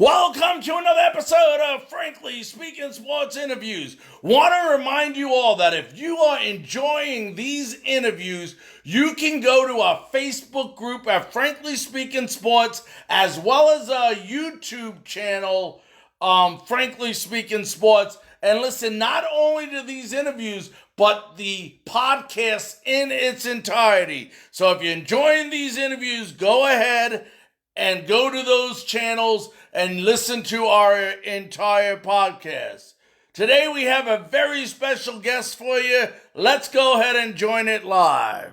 Welcome to another episode of Frankly Speaking Sports Interviews. Want to remind you all that if you are enjoying these interviews, you can go to our Facebook group at Frankly Speaking Sports, as well as our YouTube channel, Frankly Speaking Sports, and listen not only to these interviews, but the podcast in its entirety. So if you're enjoying these interviews, go ahead and go to those channels and listen to our entire podcast. Today we have a very special guest for you. Let's go ahead and join it live.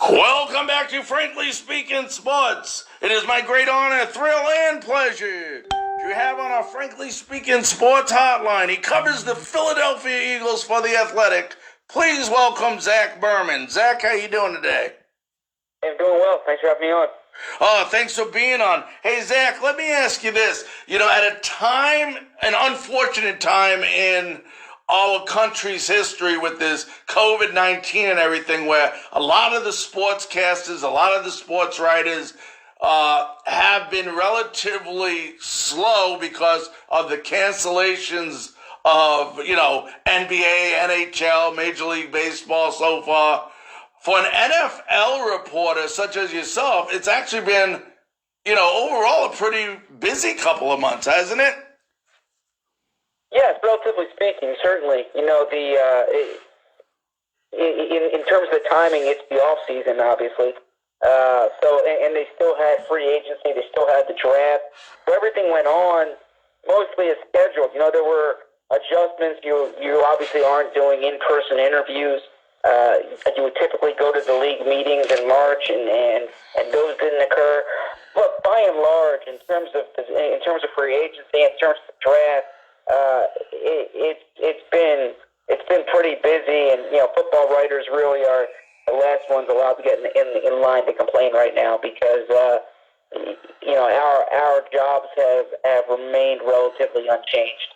Welcome back to Frankly Speaking Sports. It is my great honor, thrill, and pleasure to have on our Frankly Speaking Sports hotline. He covers the Philadelphia Eagles for The Athletic. Please welcome Zach Berman. Zach, how you doing today? I'm doing well. Thanks for having me on. Oh, thanks for being on. Hey, Zach, let me ask you this. You know, at a time, an unfortunate time in our country's history with this COVID-19 and everything, where a lot of the sportscasters, a lot of the sports writers have been relatively slow because of the cancellations of, NBA, NHL, Major League Baseball so far. For an NFL reporter such as yourself, it's actually been, overall a pretty busy couple of months, hasn't it? Yes, relatively speaking, certainly. In terms of the timing, it's the off season, obviously. And they still had free agency, they still had the draft. So everything went on mostly as scheduled. There were adjustments. You obviously aren't doing in-person interviews. You would typically go to the league meetings in March, and those didn't occur. But by and large, in terms of free agency, in terms of the draft, it's been pretty busy, and football writers really are the last ones allowed to get in line to complain right now because our jobs have remained relatively unchanged.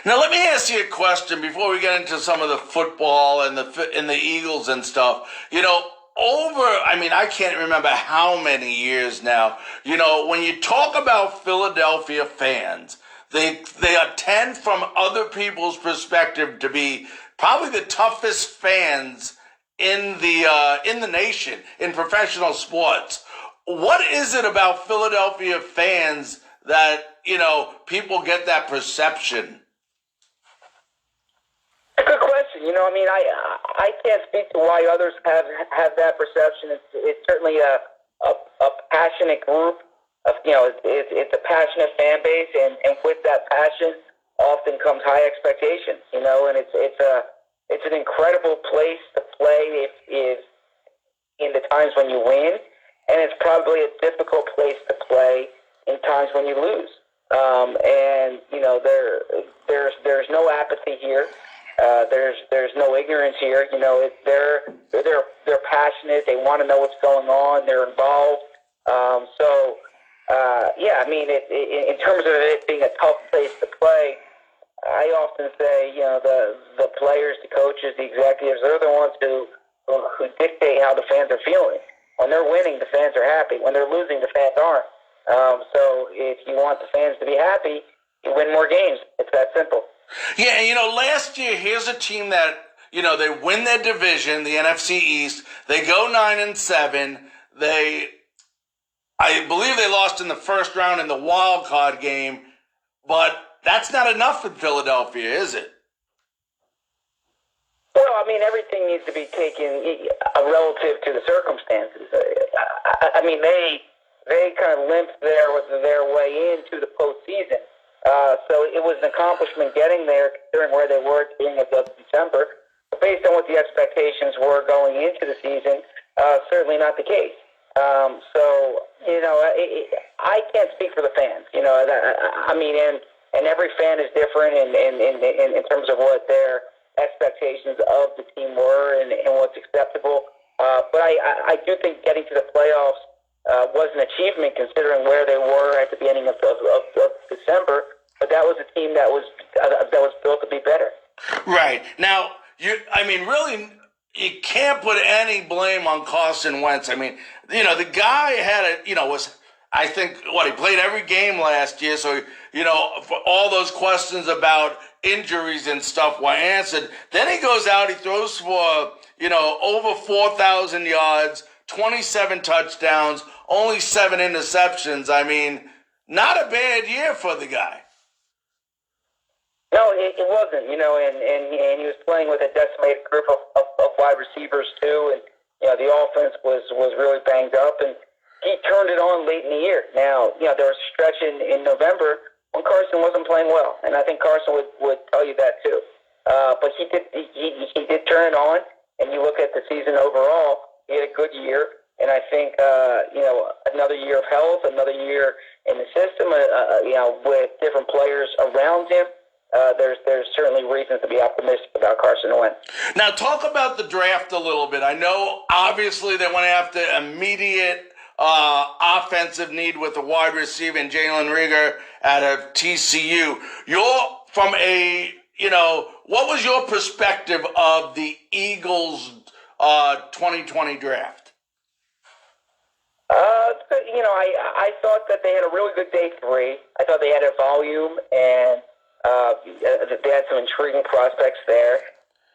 Now, let me ask you a question before we get into some of the football and the Eagles and stuff. I can't remember how many years now. When you talk about Philadelphia fans, they tend from other people's perspective to be probably the toughest fans in the nation in professional sports. What is it about Philadelphia fans that people get that perception? Good question. I can't speak to why others have that perception. It's certainly a passionate group. It's a passionate fan base, and with that passion often comes high expectations. And it's an incredible place to play if in the times when you win, and it's probably a difficult place to play in times when you lose. There's no apathy here. There's no ignorance here. They're passionate. They want to know what's going on. They're involved. In terms of it being a tough place to play, I often say, the players, the coaches, the executives, they're the ones who dictate how the fans are feeling. When they're winning, the fans are happy. When they're losing, the fans aren't. So if you want the fans to be happy, you win more games. It's that simple. Yeah, last year, here's a team that, they win their division, the NFC East. They go 9-7. I believe they lost in the first round in the wild card game, but that's not enough in Philadelphia, is it? Well, everything needs to be taken relative to the circumstances. They kind of limped their way into the postseason. So it was an accomplishment getting there, considering where they were at the beginning of December. But based on what the expectations were going into the season, certainly not the case. I can't speak for the fans. And every fan is different in terms of what their expectations of the team were and what's acceptable. But I do think getting to the playoffs was an achievement considering where they were at the beginning of December. But that was a team that was built to be better. Right. Now, really, you can't put any blame on Carson Wentz. The guy had I think, he played every game last year, so, for all those questions about injuries and stuff were answered. Then he goes out, he throws for, over 4,000 yards, 27 touchdowns, only 7 interceptions. I mean, not a bad year for the guy. No, it wasn't, and he was playing with a decimated group of wide receivers too, and the offense was really banged up, and he turned it on late in the year. Now, there was a stretch in November when Carson wasn't playing well, and I think Carson would tell you that too. But he did turn it on, and you look at the season overall, he had a good year, and I think another year of health, another year in the system, with different players around him. There's certainly reasons to be optimistic about Carson Wentz. Now, talk about the draft a little bit. I know, obviously, they went after immediate offensive need with the wide receiver and Jalen Reagor out of TCU. You're from what was your perspective of the Eagles' 2020 draft? I thought that they had a really good day 3. I thought they had a volume and they had some intriguing prospects there.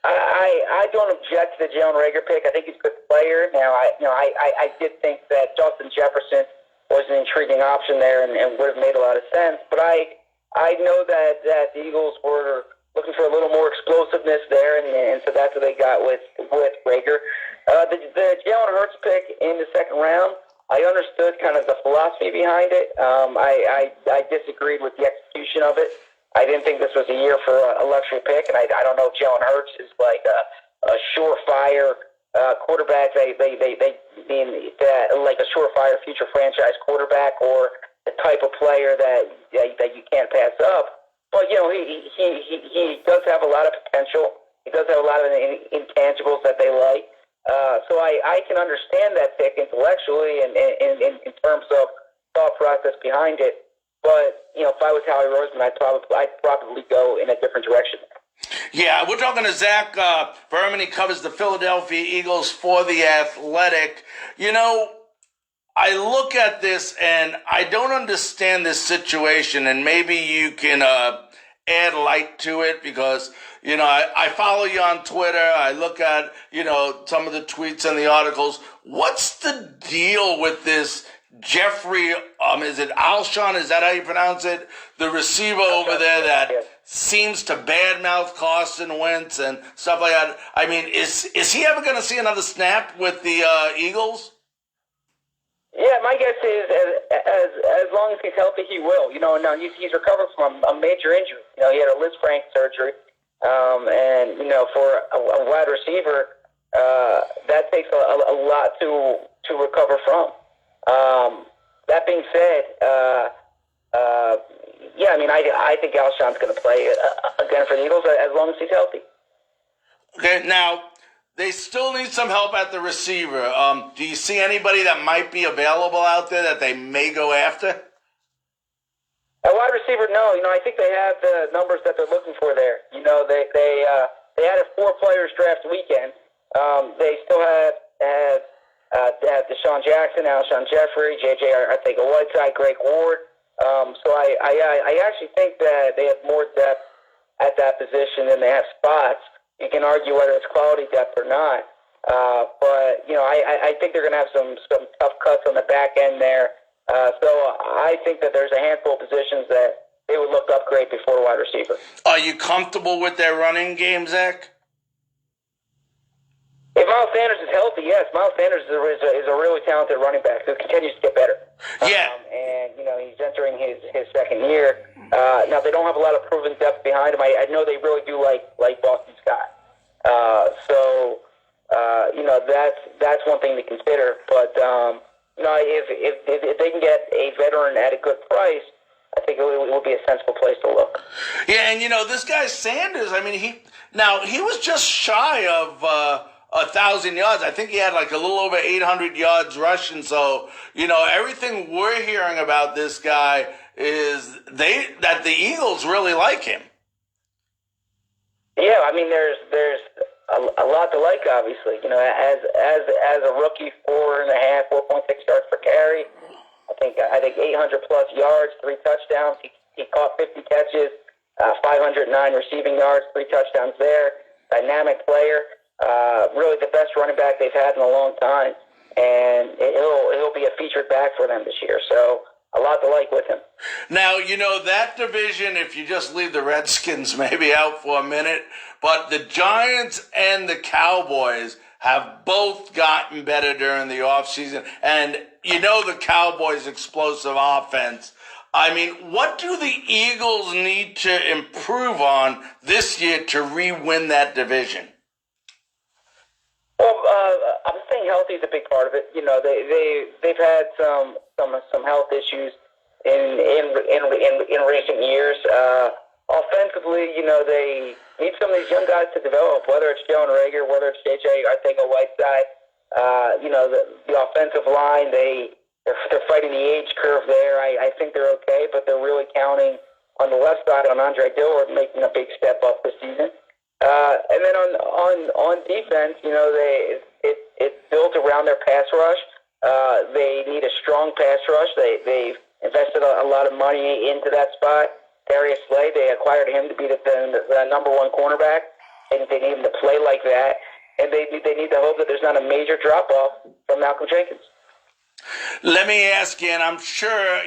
I don't object to the Jalen Reagor pick. I think he's a good player. Now, I did think that Justin Jefferson was an intriguing option there and would have made a lot of sense. But I know that the Eagles were looking for a little more explosiveness there, and so that's what they got with Reagor. The Jalen Hurts pick in the second round, I understood kind of the philosophy behind it. I disagreed with the execution of it. I didn't think this was a year for a luxury pick, and I don't know if Jalen Hurts is like a surefire quarterback. They mean that like a surefire future franchise quarterback, or the type of player that you can't pass up. But he does have a lot of potential. He does have a lot of intangibles that they like. So I can understand that pick intellectually and in terms of thought process behind it. But, if I was Howie Roseman, I'd probably go in a different direction. Yeah, we're talking to Zach Berman. He covers the Philadelphia Eagles for The Athletic. I look at this and I don't understand this situation, and maybe you can add light to it because, I follow you on Twitter. I look at, some of the tweets and the articles. What's the deal with this Jeffrey, is it Alshon? Is that how you pronounce it? The receiver over there that seems to badmouth Carson Wentz and stuff like that. I mean, is he ever going to see another snap with the Eagles? Yeah, my guess is as long as he's healthy, he will. Now he's recovered from a major injury. He had a Lisfranc surgery, and for a wide receiver, that takes a lot to recover from. That being said, I think Alshon's going to play again for the Eagles as long as he's healthy. Okay, now they still need some help at the receiver. Do you see anybody that might be available out there that they may go after? A wide receiver, no. I think they have the numbers that they're looking for there. They had a 4 players draft weekend. They still have Deshaun Jackson, Alshon Jeffrey, J.J. Arcega-Whiteside, Greg Ward. So I actually think that they have more depth at that position than they have spots. You can argue whether it's quality depth or not. But I think they're going to have some tough cuts on the back end there. So I think that there's a handful of positions that they would look to upgrade before a wide receiver. Are you comfortable with their running game, Zach? If Miles Sanders is healthy, yes. Miles Sanders is a really talented running back who continues to get better. Yeah. And he's entering his second year. Now, they don't have a lot of proven depth behind him. I know they really do like Boston Scott. That's one thing to consider. But, if they can get a veteran at a good price, I think it will be a sensible place to look. Yeah, and this guy Sanders, I mean, he was just shy of 1,000 yards. I think he had like a little over 800 yards rushing. So, everything we're hearing about this guy is that the Eagles really like him. Yeah, I mean, there's a lot to like, obviously. As a rookie, 4.5, 4.6 yards per carry. I think 800 plus yards, 3 touchdowns. He caught 50 catches, 509 receiving yards, 3 touchdowns there. Dynamic player, really the best running back they've had in a long time, and he'll be a featured back for them this year. So a lot to like with him. Now, that division, if you just leave the Redskins maybe out for a minute, but the Giants and the Cowboys have both gotten better during the offseason. And the Cowboys' explosive offense. I mean, what do the Eagles need to improve on this year to re-win that division? Well, I'm saying healthy is a big part of it. They've had some health issues in recent years. Offensively, they need some of these young guys to develop, whether it's Jalen Reagor, whether it's JJ Arcega-Whiteside. The offensive line, they're fighting the age curve there. I think they're okay, but they're really counting on the left side on Andre Dillard making a big step up this season. And then on defense, it's built around their pass rush. They need a strong pass rush. They've invested a lot of money into that spot. Darius Slay, they acquired him to be the number one cornerback, and they need him to play like that. And they need to hope that there's not a major drop-off from Malcolm Jenkins. Let me ask you, and I'm sure,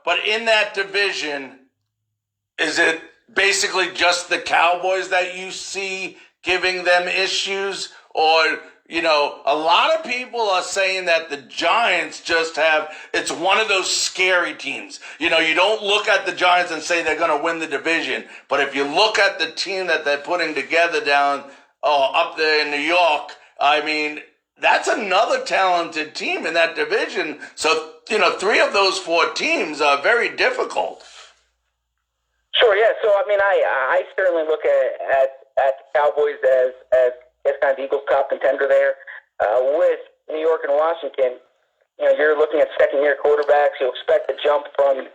but in that division, is it basically just the Cowboys that you see giving them issues? Or, a lot of people are saying that the Giants it's one of those scary teams. You don't look at the Giants and say they're going to win the division. But if you look at the team that they're putting together up there in New York, I mean, that's another talented team in that division. So, 3 of those 4 teams are very difficult. Sure, yeah. So, I certainly look at the Cowboys as kind of the Eagles' top contender there. With New York and Washington, you're looking at second-year quarterbacks. You expect a jump from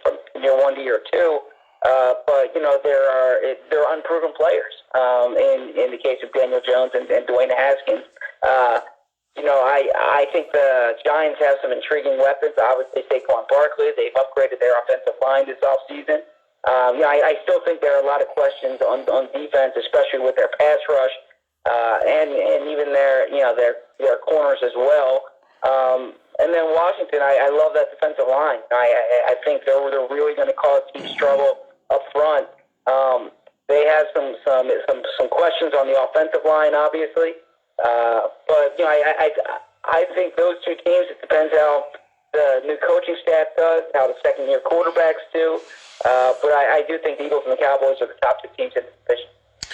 year 1 to year 2. But they're unproven players. In the case of Daniel Jones and Dwayne Haskins, I think the Giants have some intriguing weapons. Obviously, Saquon Barkley. They've upgraded their offensive line this offseason. I still think there are a lot of questions on defense, especially with their pass rush, and even their corners as well. And then Washington, I love that defensive line. I think they're really going to cause teams trouble up front. They have some questions on the offensive line, obviously. But I think those 2 teams. It depends how the new coaching staff does, how the second-year quarterbacks do. But I do think the Eagles and the Cowboys are the top 2 teams in the division.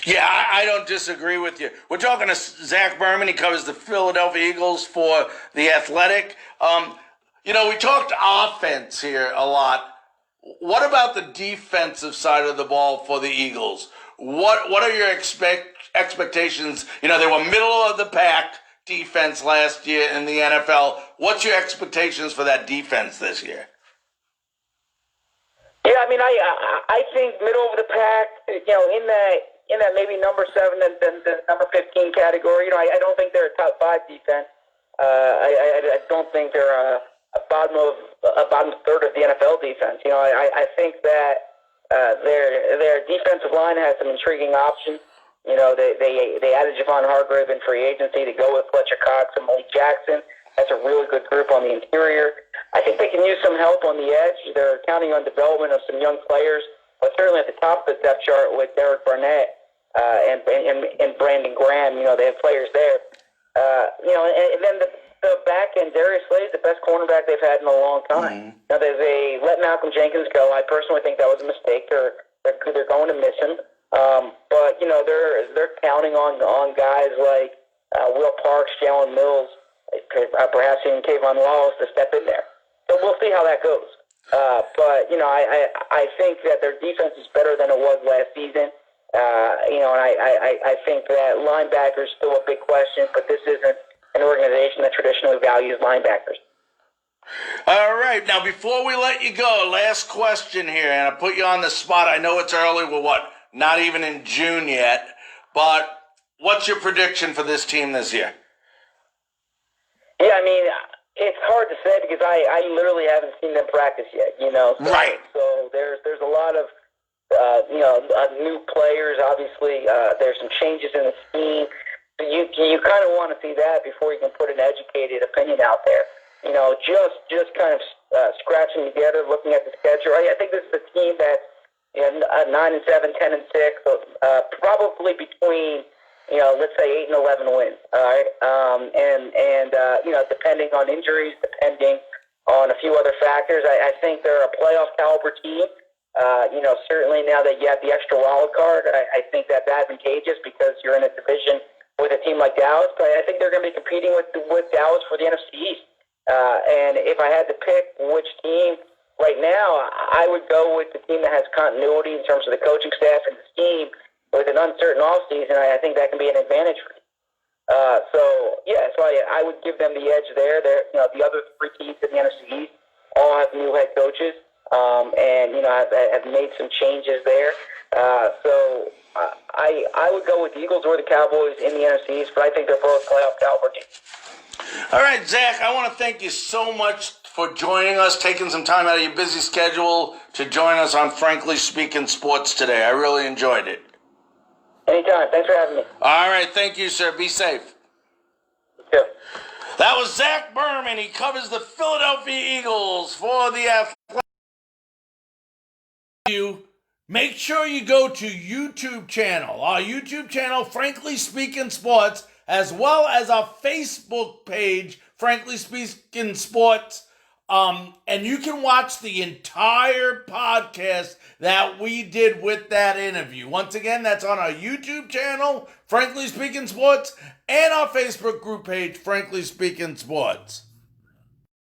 Yeah, I don't disagree with you. We're talking to Zach Berman. He covers the Philadelphia Eagles for The Athletic. We talked offense here a lot. What about the defensive side of the ball for the Eagles? What are your expectations? They were middle of the pack defense last year in the NFL. What's your expectations for that defense this year? Yeah, I think middle of the pack, in that maybe number 7 and the number 15 category. I don't think they're a top 5 defense. I don't think they're a bottom third of the NFL defense. I think that their defensive line has some intriguing options. They added Javon Hargrave in free agency to go with Fletcher Cox and Malik Jackson. That's a really good group on the interior. I think they can use some help on the edge. They're counting on development of some young players, but certainly at the top of the depth chart with Derek Barnett and Brandon Graham, they have players there. And then the back end, Darius Slay is the best cornerback they've had in a long time. Now they let Malcolm Jenkins go. I personally think that was a mistake. They're going to miss him. But they're counting on guys like Will Parks, Jalen Mills, perhaps even Kayvon Wallace to step in there. So we'll see how that goes. But I think that their defense is better than it was last season. And I think that linebacker is still a big question, but this isn't an organization that traditionally values linebackers. All right. Now, before we let you go, last question here, and I put you on the spot. I know it's early. We're not even in June yet, but what's your prediction for this team this year? Yeah, It's hard to say because I literally haven't seen them practice yet. Right. So there's a lot of new players. Obviously, there's some changes in the scheme. So you kind of want to see that before you can put an educated opinion out there. Just kind of scratching together, looking at the schedule. I think this is a team that's 9-7, 10-6, probably between let's say 8 and 11 wins. All right, depending on injuries, depending on a few other factors, I think they're a playoff caliber team. Certainly now that you have the extra wild card, I think that's advantageous because you're in a division with a team like Dallas. But I think they're going to be competing with Dallas for the NFC East. And if I had to pick which team right now, I would go with the team that has continuity in terms of the coaching staff and the scheme with an uncertain offseason. I think that can be an advantage for you. So I would give them the edge there. The other three teams in the NFC East all have new head coaches, and have made some changes there. I would go with the Eagles or the Cowboys in the NFC East, but I think they're both playoff caliber teams. All right, Zach, I want to thank you so much for joining us, taking some time out of your busy schedule to join us on Frankly Speaking Sports today. I really enjoyed it. Anytime. Thanks for having me. All right, thank you, sir. Be safe. Yeah. That was Zach Berman. He covers the Philadelphia Eagles for the Athletic. Make sure you go to YouTube channel, our YouTube channel, Frankly Speaking Sports, as well as our Facebook page, Frankly Speaking Sports. And you can watch the entire podcast that we did with that interview. Once again, that's on our YouTube channel, Frankly Speaking Sports, and our Facebook group page, Frankly Speaking Sports.